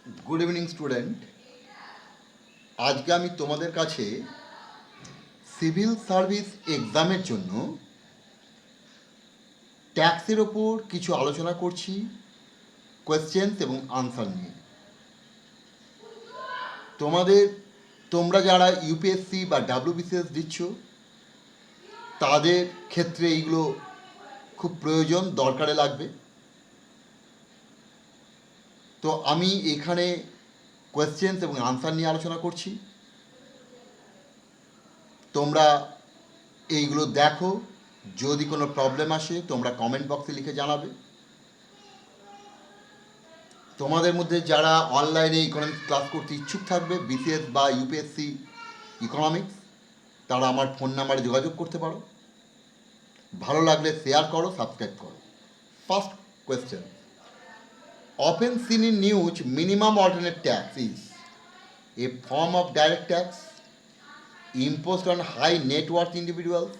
Good evening student. আজকে আমি তোমাদের কাছে সিভিল সার্ভিস এক্সামের জন্য ট্যাক্সের ওপর কিছু আলোচনা করছি, কোয়েশ্চেন্স এবং আনসার নিয়ে। তোমরা যারা ইউপিএসসি বা ডাব্লিউবিসিএস দিচ্ছ তাদের ক্ষেত্রে এইগুলো খুব প্রয়োজন, দরকারে লাগবে। তো আমি এখানে কোয়েশ্চেন্স এবং আনসার নিয়ে আলোচনা করছি। তোমরা এইগুলো দেখো, যদি কোনো প্রবলেম আসে তোমরা কমেন্ট বক্সে লিখে জানাবে। তোমাদের মধ্যে যারা অনলাইনে ইকোনমিক্স ক্লাস করতে ইচ্ছুক থাকবে, বিসিএস বা ইউপিএসসি ইকোনমিক্স, তারা আমার ফোন নাম্বারে যোগাযোগ করতে পারো। ভালো লাগলে শেয়ার করো, সাবস্ক্রাইব করো। First question, often seen in news, minimum alternate tax is a form of direct tax imposed on high net worth individuals,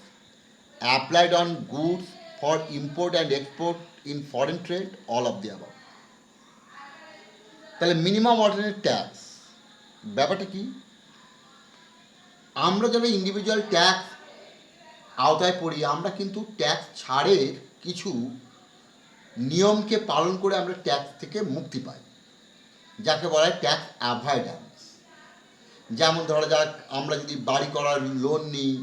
applied on goods for import and export in foreign trade, all of the above. তাহলে minimum alternate tax ব্যাপারটা কি? আমরা যারা individual tax আওতায় পড়ি, আমরা কিন্তু tax ছাড়ের কিছু নিয়মকে পালন করে আমরা ট্যাক্স থেকে মুক্তি পাই, যাকে বলা হয় ট্যাক্স অ্যাভয়েডেন্স। যেমন ধরা যাক, আমরা যদি বাড়ি করার লোন নিই,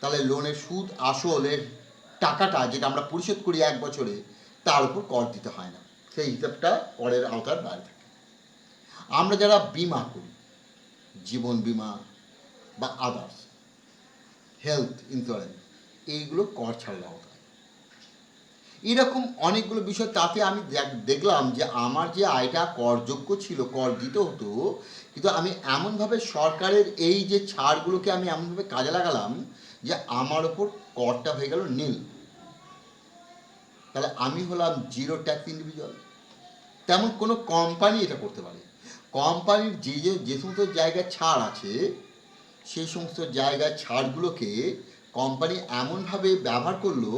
তাহলে লোনের সুদ আসলের টাকাটা যেটা আমরা পরিশোধ করি এক বছরে, তার উপর কর দিতে হয় না, সেই হিসাবটা করের আওতার বাইরে থাকে। আমরা যারা বিমা করি, জীবন বিমা বা আদার্স হেলথ ইন্স্যুরেন্স, এইগুলো কর ছাড়ের আওতায়। এরকম অনেকগুলো বিষয়, তাতে আমি দেখলাম যে আমার যে আয়টা করযোগ্য ছিল, কর দিতে হতো, কিন্তু আমি এমনভাবে সরকারের এই যে ছাড়গুলোকে আমি এমনভাবে কাজে লাগালাম যে আমার ওপর করটা হয়ে গেল নীল। তাহলে আমি হলাম জিরো ট্যাক্স ইন্ডিভিজুয়াল। তেমন কোনো কোম্পানি এটা করতে পারে। কোম্পানির যে সমস্ত জায়গায় ছাড় আছে, সেই সমস্ত জায়গায় ছাড়গুলোকে কোম্পানি এমনভাবে ব্যবহার করলো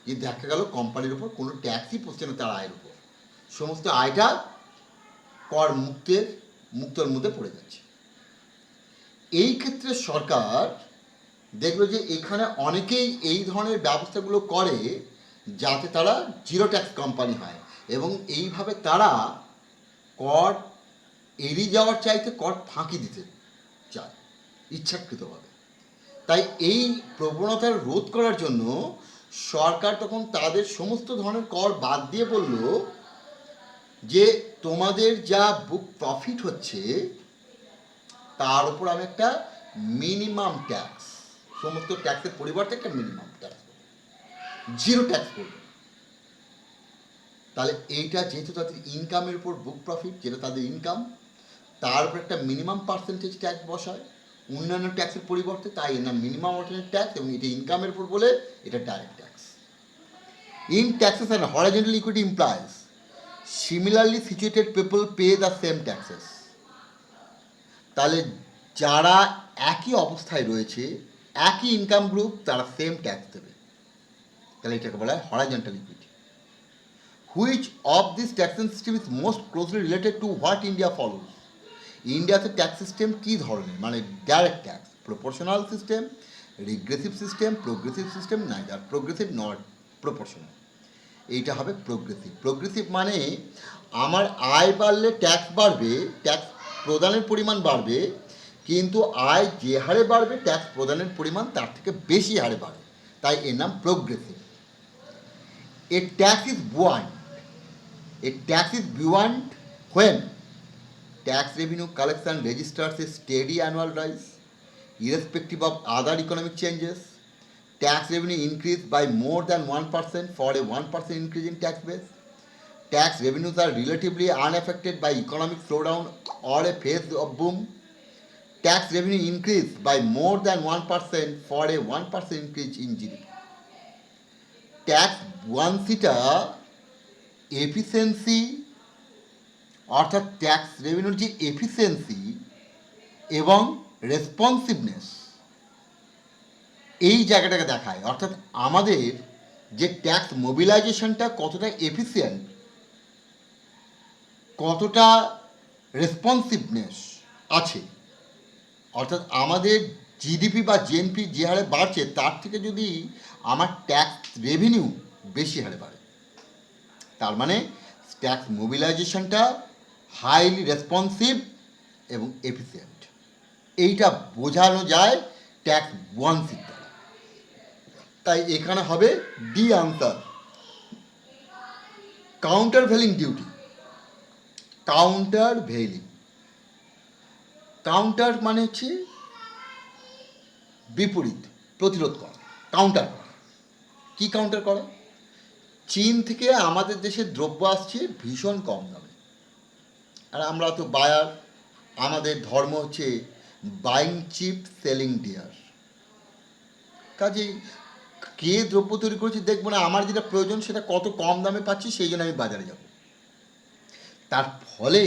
যে দেখা গেল কোম্পানির উপর কোনো ট্যাক্সই পড়ছে না, তার আয়ের উপর সমস্ত আয়টা কর মুক্তর মধ্যে পড়ে যাচ্ছে। এই ক্ষেত্রে সরকার দেখলো যে এখানে অনেকেই এই ধরনের ব্যবস্থাগুলো করে যাতে তারা জিরো ট্যাক্স কোম্পানি হয়, এবং এইভাবে তারা কর এড়িয়ে যাওয়ার চাইতে কর ফাঁকি দিতে চায় ইচ্ছাকৃতভাবে। তাই এই প্রবণতার রোধ করার জন্য সরকার তখন তাদের সমস্ত ধরনের কর বাদ দিয়ে বলল যে তোমাদের যা বুক প্রফিট হচ্ছে তার উপর আমি একটা মিনিমাম ট্যাক্স, সমস্ত ট্যাক্সের পরিবর্তে একটা মিনিমাম ট্যাক্স, জিরো ট্যাক্স করবে। তাহলে এইটা যেহেতু তাদের ইনকামের উপর বুক প্রফিট, যেটা তাদের ইনকাম, তার উপর একটা মিনিমাম পার্সেন্টেজ ট্যাক্স বসায় অন্যান্য ট্যাক্সের পরিবর্তে, তাই এর নাম মিনিমাম অল্টারনেট ট্যাক্স, এবং এটা ইনকামের উপর বলে এটা direct tax. In taxes and horizontal equity implies similarly situated people pay the same taxes. তাহলে যারা একই অবস্থায় রয়েছে, একই ইনকাম গ্রুপ, তারা সেম ট্যাক্স দেবে। তাহলে এটাকে বলা হয় horizontal equity. Which of this taxation system is most closely related to what India follows? ইন্ডিয়াতে ট্যাক্স সিস্টেম কী ধরনের, মানে direct tax, proportional system, regressive system, progressive system, neither progressive not proportional. এইটা হবে প্রোগ্রেসিভ। প্রোগ্রেসিভ মানে আমার আয় বাড়লে tax বাড়বে, ট্যাক্স প্রদানের পরিমাণ বাড়বে, কিন্তু আয় যে হারে বাড়বে ট্যাক্স প্রদানের পরিমাণ তার থেকে বেশি হারে বাড়বে, তাই এর নাম progressive. A tax is buoyant, A tax is buoyant when tax revenue collection registers a steady annual rise irrespective of other economic changes. Tax revenue increased by more than 1% for a 1% increase in tax base. Tax revenues are relatively unaffected by economic slowdown or a phase of boom. Tax revenue increased by more than 1% for a 1% increase in GDP. Tax buoyancyটা efficiency, অর্থাৎ tax রেভিনিউর যে efficiency এবং responsiveness, এই জায়গাটাকে দেখায়। অর্থাৎ আমাদের যে ট্যাক্স মোবিলাইজেশনটা কতটা এফিসিয়েন্ট, কতটা রেসপন্সিভনেস আছে, অর্থাৎ আমাদের জিডিপি বা জিএনপি যে হারে বাড়ছে তার থেকে যদি আমার ট্যাক্স রেভিনিউ বেশি হারে বাড়ে, তার মানে ট্যাক্স মোবিলাইজেশনটা হাইলি রেসপন্সিভ এবং এফিসিয়েন্ট। এইটা বোঝানো যায় ট্যাক্স বুয়ান্সির দ্বারা। তাই এখানে হবে D answer, countervailing duty. Countervailing, counter মানে হচ্ছে বিপরীত, প্রতিরোধ করা, কাউন্টার করা। কী কাউন্টার করা? চীন থেকে আমাদের দেশে দ্রব্য আসছে ভীষণ কম দামে, আর আমরা তো বায়ার, আমাদের ধর্ম হচ্ছে বাইং চিপ সেলিং ডিয়ার। কাজেই কে দ্রব্য তৈরি করেছে দেখবো না, আমার যেটা প্রয়োজন সেটা কত কম দামে পাচ্ছি সেই জন্য আমি বাজারে যাব। তার ফলে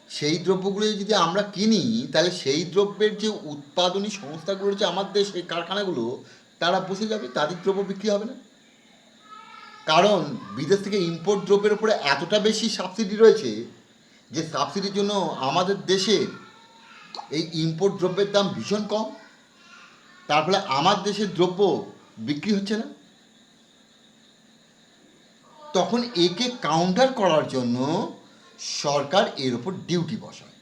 সেই দ্রব্যগুলো যদি আমরা কিনি তাহলে সেই দ্রব্যের যে উৎপাদনী সংস্থাগুলো রয়েছে আমার দেশ, এই কারখানাগুলো, তারা বসে যাবে, তাদের দ্রব্য বিক্রি হবে না। কারণ বিদেশ থেকে ইম্পোর্ট দ্রব্যের উপরে এতটা বেশি সাবসিডি রয়েছে যে সাবসিডির জন্য আমাদের দেশের এই ইম্পোর্ট দ্রব্যের দাম ভীষণ কম, তার ফলে আমার দেশের দ্রব্য বিক্রি হচ্ছে না। তখন একে কাউন্টার করার জন্য সরকার এর ওপর ডিউটি বসায়।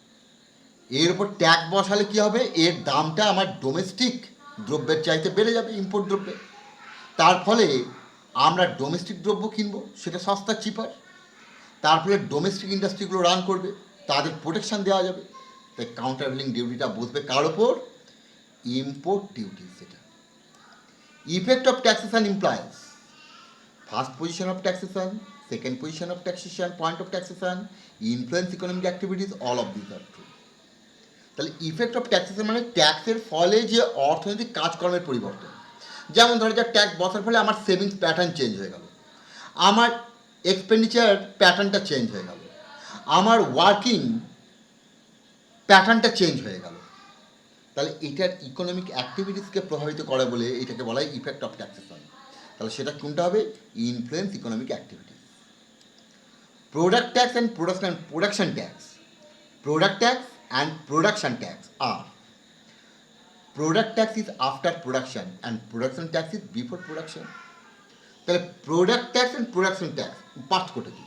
এর ওপর ট্যাক্স বসালে কী হবে, এর দামটা আমার ডোমেস্টিক দ্রব্যের চাইতে বেড়ে যাবে ইম্পোর্ট দ্রব্যে। তার ফলে আমরা ডোমেস্টিক দ্রব্য কিনবো, সেটা সস্তা, চিপার। তার ফলে ডোমেস্টিক ইন্ডাস্ট্রিগুলো রান করবে, তাদের প্রোটেকশান দেওয়া যাবে। তাই কাউন্টার ভেলিং ডিউটিটা বসবে কার ওপর? Import duty. সেটা effect of taxation implies first position of taxation, second position of taxation, point of taxation, influence economic activities, all of this are true. তাহলে ইফেক্ট অফ ট্যাক্সেশন মানে ট্যাক্সের ফলে যে অর্থনৈতিক কাজকর্মের পরিবর্তন। যেমন ধরো যে ট্যাক্স বসার ফলে আমার সেভিংস প্যাটার্ন চেঞ্জ হয়ে গেল, আমার এক্সপেন্ডিচার প্যাটার্নটা চেঞ্জ হয়ে গেল, আমার ওয়ার্কিং প্যাটার্নটা চেঞ্জ হয়ে গেল। তাহলে এটার ইকোনমিক অ্যাক্টিভিটিসকে প্রভাবিত করে বলে এটাকে বলা হয় ইফেক্ট অফ ট্যাক্সেশন। তাহলে সেটা কোনটা হবে? Influence economic activities. Product tax and production tax. Product tax and production tax আর product tax is after production and production tax is before production. তাহলে product tax and production tax পার্থক্যটা কি?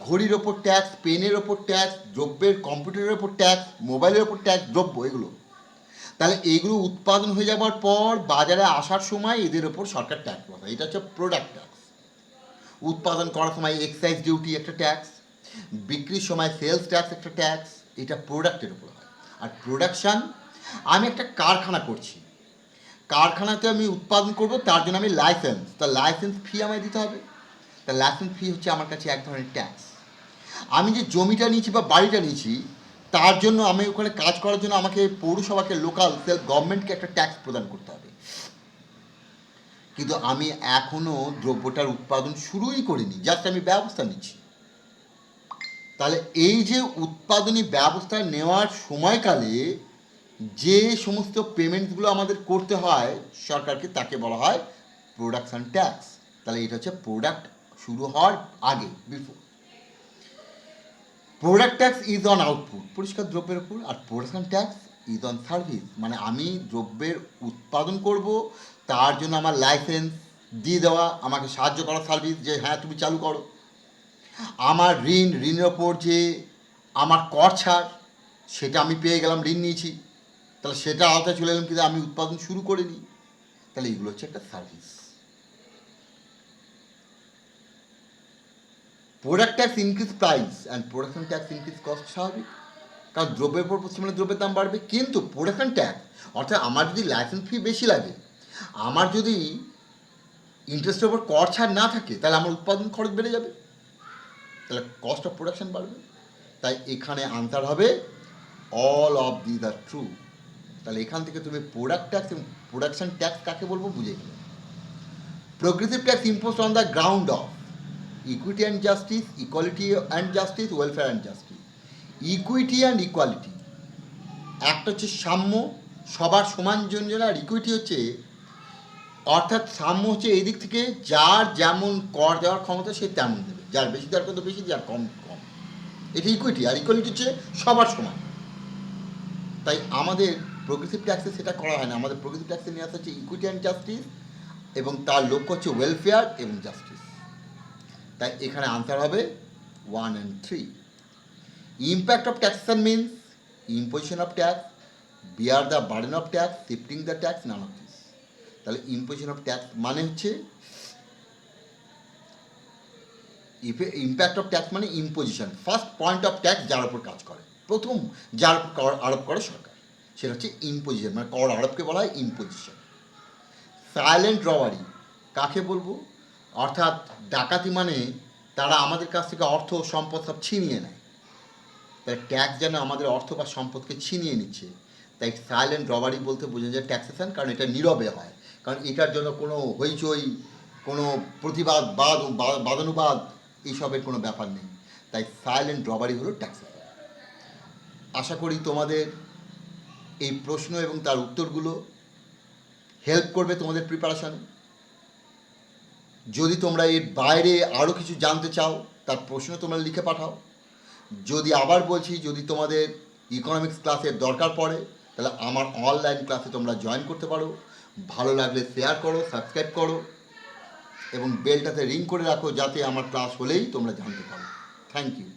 ঘড়ির ওপর ট্যাক্স, পেনের ওপর ট্যাক্স, দ্রব্যের কম্পিউটারের ওপর ট্যাক্স, মোবাইলের ওপর ট্যাক্স, দ্রব্য এগুলো। তাহলে এইগুলো উৎপাদন হয়ে যাওয়ার পর বাজারে আসার সময় এদের ওপর সরকার ট্যাক্স বসায়, এটা হচ্ছে প্রোডাক্ট ট্যাক্স। উৎপাদন করার সময় এক্সাইজ ডিউটি একটা ট্যাক্স, বিক্রির সময় সেলস ট্যাক্স একটা ট্যাক্স, এটা প্রোডাক্টের উপর হয়। আর প্রোডাকশান, আমি একটা কারখানা করছি, কারখানাতে আমি উৎপাদন করব, তার জন্য আমি লাইসেন্স, তা লাইসেন্স ফি আমায় দিতে হবে। তা লাইসেন্স ফি হচ্ছে আমার কাছে এক ধরনের ট্যাক্স। আমি যে জমিটা নিয়েছি বা বাড়িটা নিয়েছি তার জন্য আমি ওখানে কাজ করার জন্য আমাকে পৌরসভাকে, লোকাল সেলফ গভর্নমেন্টকে একটা ট্যাক্স প্রদান করতে হবে। কিন্তু আমি এখনও দ্রব্যটার উৎপাদন শুরুই করিনি, জাস্ট আমি ব্যবস্থা নিচ্ছি। তাহলে এই যে উৎপাদনী ব্যবস্থা নেওয়ার সময়কালে যে সমস্ত পেমেন্টসগুলো আমাদের করতে হয় সরকারকে, তাকে বলা হয় প্রোডাকশন ট্যাক্স। তাহলে এটা হচ্ছে প্রোডাক্ট শুরু হওয়ার আগে, before. Product tax is on output, পরিষ্কার দ্রব্যের উপর, আর production tax is on service, মানে আমি দ্রব্যের উৎপাদন করব, তার জন্য আমার লাইসেন্স দিয়ে দেওয়া, আমাকে সাহায্য করা সার্ভিস, যে হ্যাঁ তুমি চালু করো। আমার ঋণের ওপর যে আমার কর ছাড়, সেটা আমি পেয়ে গেলাম, ঋণ নিয়েছি, তাহলে সেটা আওতায় চলে এলাম, কিন্তু আমি উৎপাদন শুরু করিনি। তাহলে এগুলো হচ্ছে একটা service. Product tax increase price and production tax increase cost, স্বাভাবিক, কারণ দ্রব্যের উপর পশ্চিমবঙ্গে দ্রব্যের দাম বাড়বে। কিন্তু প্রোডাকশন ট্যাক্স, অর্থাৎ আমার যদি লাইসেন্স ফি বেশি লাগে, আমার যদি ইন্টারেস্টের ওপর কর ছাড় না থাকে, তাহলে আমার উৎপাদন খরচ বেড়ে যাবে, তাহলে কস্ট অফ প্রোডাকশন বাড়বে। তাই এখানে আনসার হবে all of this are true. তাহলে এখান থেকে তুমি প্রোডাক্ট ট্যাক্স এবং প্রোডাকশন ট্যাক্স কাকে বলবো বুঝে গেলে। Progressive tax impose on the ground of equity and justice, equality and justice, welfare and justice. Equity and equality, একটা হচ্ছে সাম্য, সবার সমান যোজনা, আর ইকুইটি হচ্ছে, অর্থাৎ সাম্য হচ্ছে এই দিক থেকে যার যেমন কর দেওয়ার ক্ষমতা সে তেমন দেবে, যার বেশি দেওয়ার কথা বেশি, যার কম কম। এটা ইকুইটি, আর ইকুয়ালিটি হচ্ছে সবার সমান। তাই আমাদের প্রোগ্রেসিভ ট্যাক্সে সেটা করা হয় না। আমাদের প্রোগ্রেসিভ ট্যাক্সে নিয়ে আসা হচ্ছে ইকুইটি অ্যান্ড জাস্টিস, এবং তার লক্ষ্য হচ্ছে ওয়েলফেয়ার এবং জাস্টিস। তাই এখানে আনসার হবে 1 and 3. Impact of taxation means imposition of tax, bear the burden of tax, shifting the tax, none of this. তাহলে ইম্পোজিশন অফ ট্যাক্স মানে হচ্ছে, ইম্প্যাক্ট অফ ট্যাক্স মানে imposition, first point of tax যার উপর কাজ করে, প্রথম যার উপর কর আরোপ করে সরকার, সেটা হচ্ছে ইম্পোজিশন, মানে কর আরোপকে বলা হয় ইম্পোজিশন। সাইলেন্ট রবারি কাকে বলবো? অর্থাৎ ডাকাতি মানে তারা আমাদের কাছ থেকে অর্থ সম্পদ সব ছিনিয়ে নেয়। তাই ট্যাক্স যেন আমাদের অর্থ বা সম্পদকে ছিনিয়ে নিচ্ছে, তাই সাইলেন্ট রবারি বলতে বোঝা যায় ট্যাক্সেশন, কারণ এটা নীরবে হয়, কারণ এটার জন্য কোনো হইচই, কোনো প্রতিবাদ বাদানুবাদ এইসবের কোনো ব্যাপার নেই। তাই সাইলেন্ট রবারি হলো ট্যাক্সেশন। আশা করি তোমাদের এই প্রশ্ন এবং তার উত্তরগুলো হেল্প করবে তোমাদের প্রিপারেশানে। যদি তোমরা এর বাইরে আরও কিছু জানতে চাও, তার প্রশ্ন তোমরা লিখে পাঠাও। যদি আবার বলছি, যদি তোমাদের ইকোনমিক্স ক্লাসের দরকার পড়ে, তাহলে আমার অনলাইন ক্লাসে তোমরা জয়েন করতে পারো। ভালো লাগলে শেয়ার করো, সাবস্ক্রাইব করো এবং বেলটাতে রিং করে রাখো, যাতে আমার ক্লাস হলেই তোমরা জানতে পারো। Thank you.